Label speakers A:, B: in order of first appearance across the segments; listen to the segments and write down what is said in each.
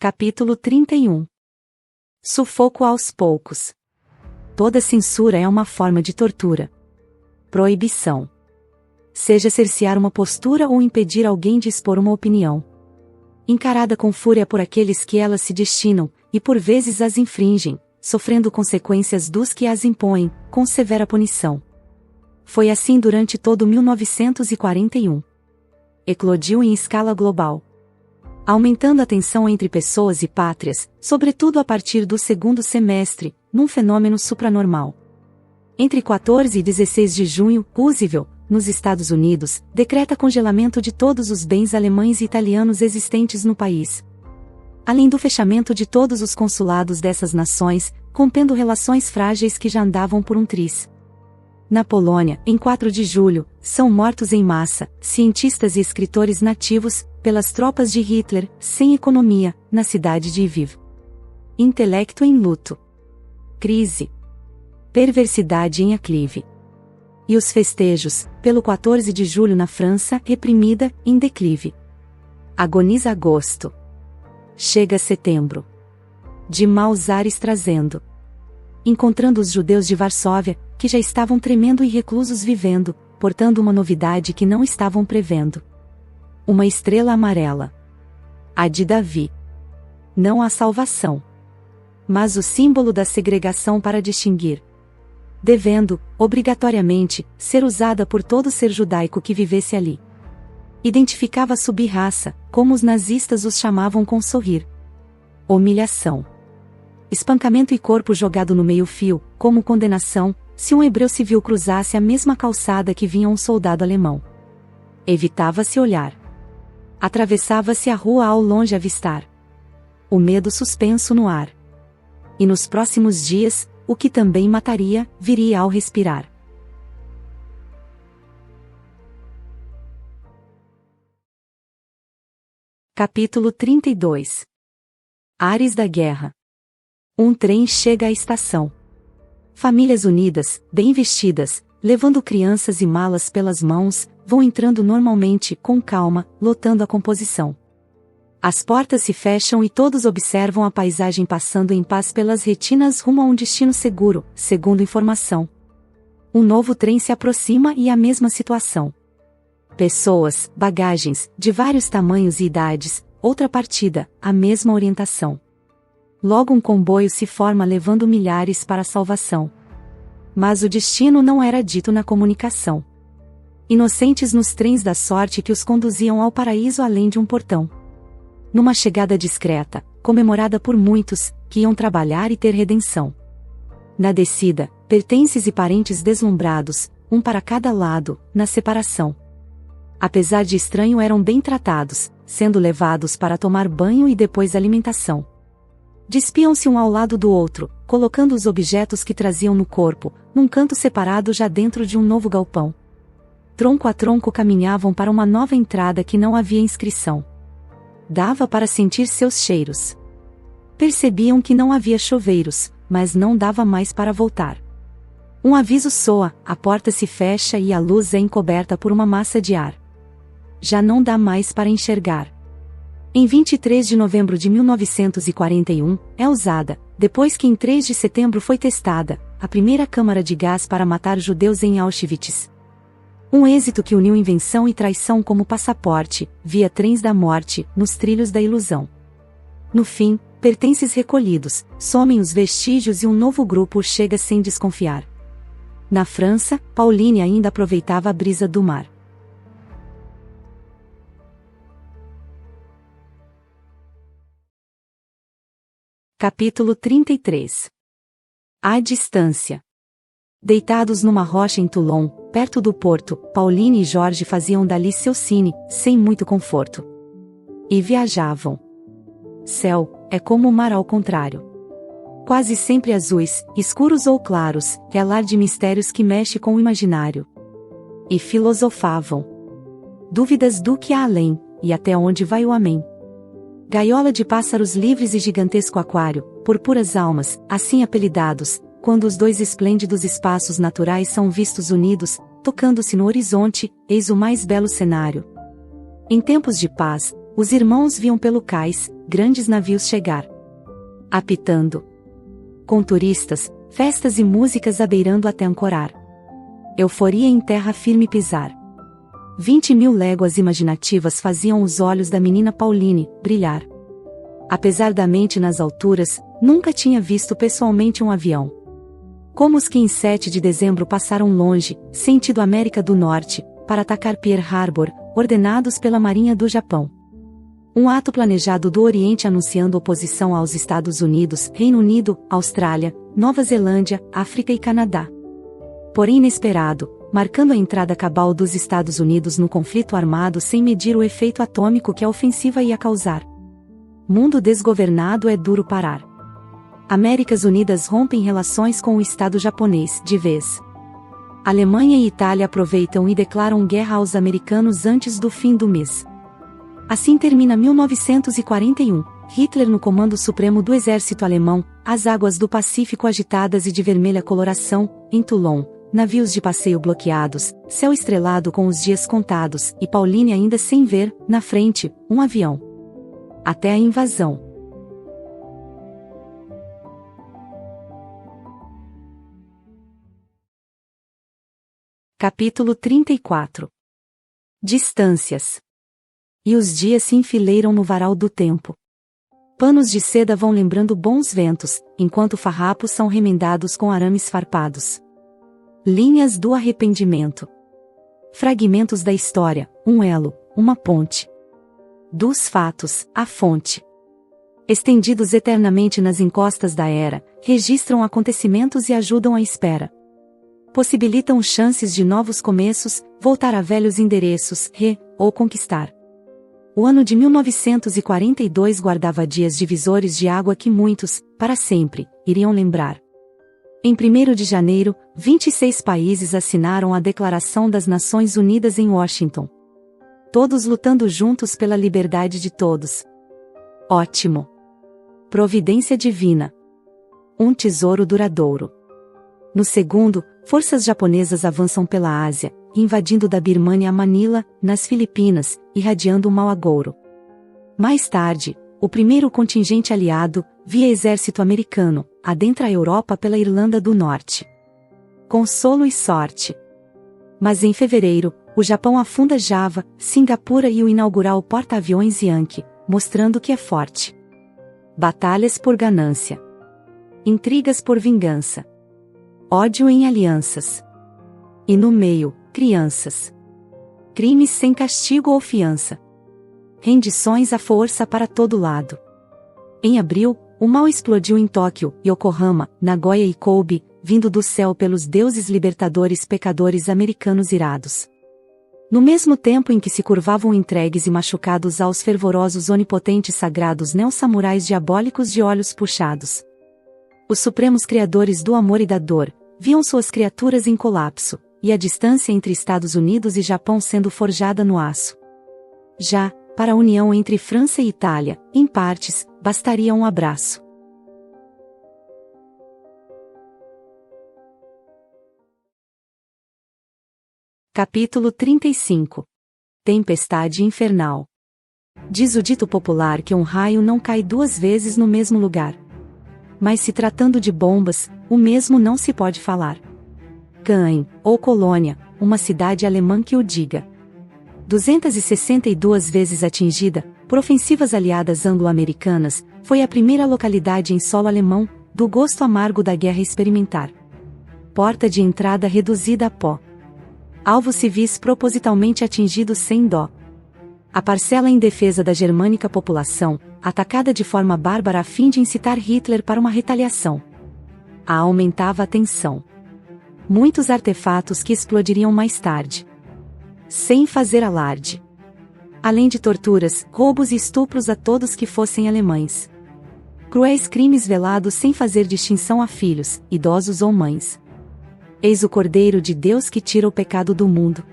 A: Capítulo 31. Sufoco aos poucos. Toda censura é uma forma de tortura. Proibição. Seja cercear uma postura ou impedir alguém de expor uma opinião. Encarada com fúria por aqueles que elas se destinam, e por vezes as infringem, sofrendo consequências dos que as impõem, com severa punição. Foi assim durante todo 1941. Eclodiu em escala global, aumentando a tensão entre pessoas e pátrias, sobretudo a partir do segundo semestre, num fenômeno supranormal. Entre 14 e 16 de junho, Roosevelt, nos Estados Unidos, decreta congelamento de todos os bens alemães e italianos existentes no país, além do fechamento de todos os consulados dessas nações, contendo relações frágeis que já andavam por um triz. Na Polônia, em 4 de julho, são mortos em massa, cientistas e escritores nativos, pelas tropas de Hitler, sem economia, na cidade de Lviv. Intelecto em luto. Crise. Perversidade em aclive. E os festejos, pelo 14 de julho na França, reprimida, em declive. Agoniza agosto. Chega setembro. De maus ares trazendo. Encontrando os judeus de Varsóvia, que já estavam tremendo e reclusos vivendo, portando uma novidade que não estavam prevendo. Uma estrela amarela. A de Davi. Não a salvação, mas o símbolo da segregação para distinguir. Devendo, obrigatoriamente, ser usada por todo ser judaico que vivesse ali. Identificava a sub-raça, como os nazistas os chamavam com sorrir. Humilhação. Espancamento e corpo jogado no meio-fio, como condenação, se um hebreu civil cruzasse a mesma calçada que vinha um soldado alemão. Evitava-se olhar. Atravessava-se a rua ao longe avistar. O medo suspenso no ar. E nos próximos dias, o que também mataria, viria ao respirar. Capítulo 32. Ares da guerra. Um trem chega à estação. Famílias unidas, bem vestidas, levando crianças e malas pelas mãos, vão entrando normalmente, com calma, lotando a composição. As portas se fecham e todos observam a paisagem passando em paz pelas retinas rumo a um destino seguro, segundo informação. Um novo trem se aproxima e a mesma situação. Pessoas, bagagens, de vários tamanhos e idades, outra partida, a mesma orientação. Logo um comboio se forma levando milhares para a salvação. Mas o destino não era dito na comunicação. Inocentes nos trens da sorte que os conduziam ao paraíso além de um portão. Numa chegada discreta, comemorada por muitos, que iam trabalhar e ter redenção. Na descida, pertences e parentes deslumbrados, um para cada lado, na separação. Apesar de estranho eram bem tratados, sendo levados para tomar banho e depois alimentação. Despiam-se um ao lado do outro, colocando os objetos que traziam no corpo, num canto separado já dentro de um novo galpão. Tronco a tronco caminhavam para uma nova entrada que não havia inscrição. Dava para sentir seus cheiros. Percebiam que não havia choveiros, mas não dava mais para voltar. Um aviso soa, a porta se fecha e a luz é encoberta por uma massa de ar. Já não dá mais para enxergar. Em 23 de novembro de 1941, é usada, depois que em 3 de setembro foi testada, a primeira câmara de gás para matar judeus em Auschwitz. Um êxito que uniu invenção e traição como passaporte, via trens da morte, nos trilhos da ilusão. No fim, pertences recolhidos, somem os vestígios e um novo grupo chega sem desconfiar. Na França, Pauline ainda aproveitava a brisa do mar. Capítulo 33. À distância. Deitados numa rocha em Toulon, perto do porto, Pauline e Jorge faziam dali seu cine, sem muito conforto. E viajavam. Céu, é como o mar ao contrário. Quase sempre azuis, escuros ou claros, lar de mistérios que mexe com o imaginário. E filosofavam. Dúvidas do que há além, e até onde vai o amém. Gaiola de pássaros livres e gigantesco aquário, por puras almas, assim apelidados, quando os dois esplêndidos espaços naturais são vistos unidos, tocando-se no horizonte, eis o mais belo cenário. Em tempos de paz, Os irmãos viam pelo cais grandes navios chegar, apitando, com turistas, festas e músicas abeirando até ancorar. Euforia em terra firme pisar. 20.000 léguas imaginativas faziam os olhos da menina Pauline brilhar. Apesar da mente nas alturas, nunca tinha visto pessoalmente um avião como os que em 7 de dezembro passaram longe, sentido América do Norte, para atacar Pearl Harbor, ordenados pela Marinha do Japão. Um ato planejado do Oriente anunciando oposição aos Estados Unidos, Reino Unido, Austrália, Nova Zelândia, África e Canadá. Porém inesperado, marcando a entrada cabal dos Estados Unidos no conflito armado sem medir o efeito atômico que a ofensiva ia causar. Mundo desgovernado é duro parar. Américas Unidas rompem relações com o Estado japonês, de vez. Alemanha e Itália aproveitam e declaram guerra aos americanos antes do fim do mês. Assim termina 1941, Hitler no comando supremo do exército alemão, as águas do Pacífico agitadas e de vermelha coloração, em Toulon, navios de passeio bloqueados, céu estrelado com os dias contados, e Pauline ainda sem ver, na frente, um avião. Até a invasão. Capítulo 34. Distâncias. E os dias se enfileiram no varal do tempo. Panos de seda vão lembrando bons ventos, enquanto farrapos são remendados com arames farpados. Linhas do arrependimento. Fragmentos da história, um elo, uma ponte. Dos fatos, a fonte. Estendidos eternamente nas encostas da era, registram acontecimentos e ajudam à espera. Possibilitam chances de novos começos, voltar a velhos endereços, ou conquistar. O ano de 1942 guardava dias divisores de água que muitos, para sempre, iriam lembrar. Em 1º de janeiro, 26 países assinaram a Declaração das Nações Unidas em Washington. Todos lutando juntos pela liberdade de todos. Ótimo. Providência divina. Um tesouro duradouro. No segundo, forças japonesas avançam pela Ásia, invadindo da Birmânia a Manila, nas Filipinas, irradiando o mau agouro. Mais tarde, o primeiro contingente aliado, via exército americano, adentra a Europa pela Irlanda do Norte. Consolo e sorte. Mas em fevereiro, o Japão afunda Java, Singapura e o inaugurar o porta-aviões Yankee, mostrando que é forte. Batalhas por ganância. Intrigas por vingança. Ódio em alianças. E no meio, crianças. Crimes sem castigo ou fiança. Rendições à força para todo lado. Em abril, o mal explodiu em Tóquio, Yokohama, Nagoya e Kobe, vindo do céu pelos deuses libertadores pecadores americanos irados. No mesmo tempo em que se curvavam entregues e machucados aos fervorosos onipotentes sagrados neo-samurais diabólicos de olhos puxados. Os supremos criadores do amor e da dor, viam suas criaturas em colapso, e a distância entre Estados Unidos e Japão sendo forjada no aço. Já, para a união entre França e Itália, em partes, bastaria um abraço. Capítulo 35. Tempestade infernal. Diz o dito popular que um raio não cai 2 vezes no mesmo lugar. Mas se tratando de bombas, o mesmo não se pode falar. Cannes, ou Colônia, uma cidade alemã que o diga. 262 vezes atingida, por ofensivas aliadas anglo-americanas, foi a primeira localidade em solo alemão, do gosto amargo da guerra experimentar. Porta de entrada reduzida a pó. Alvos civis propositalmente atingidos sem dó. A parcela indefesa da germânica população, atacada de forma bárbara a fim de incitar Hitler para uma retaliação. Aumentava a tensão. Muitos artefatos que explodiriam mais tarde. Sem fazer alarde. Além de torturas, roubos e estupros a todos que fossem alemães. Cruéis crimes velados sem fazer distinção a filhos, idosos ou mães. Eis o Cordeiro de Deus que tira o pecado do mundo.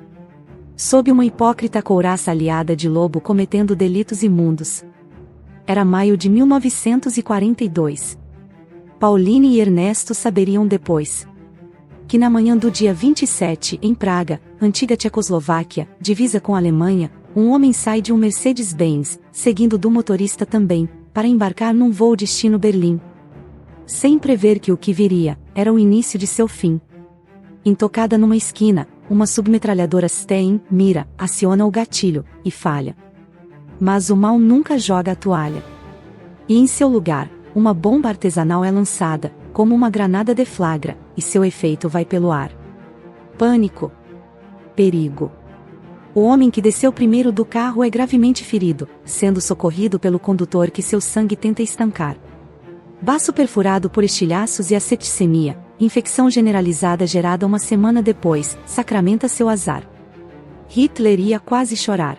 A: Sob uma hipócrita couraça aliada de lobo cometendo delitos imundos. Era maio de 1942. Pauline e Ernesto saberiam depois que na manhã do dia 27, em Praga, antiga Tchecoslováquia, divisa com a Alemanha, Um homem sai de um Mercedes-Benz, seguindo do motorista também, para embarcar num voo destino Berlim. Sem prever que o que viria, era o início de seu fim. Intocada numa esquina, uma submetralhadora Stein mira, aciona o gatilho, e falha. Mas o mal nunca joga a toalha. E em seu lugar, uma bomba artesanal é lançada, como uma granada deflagra, e seu efeito vai pelo ar. Pânico. Perigo. O homem que desceu primeiro do carro é gravemente ferido, sendo socorrido pelo condutor que seu sangue tenta estancar. Baço perfurado por estilhaços e a septicemia, infecção generalizada gerada uma semana depois, sacramenta seu azar. Hitler ia quase chorar.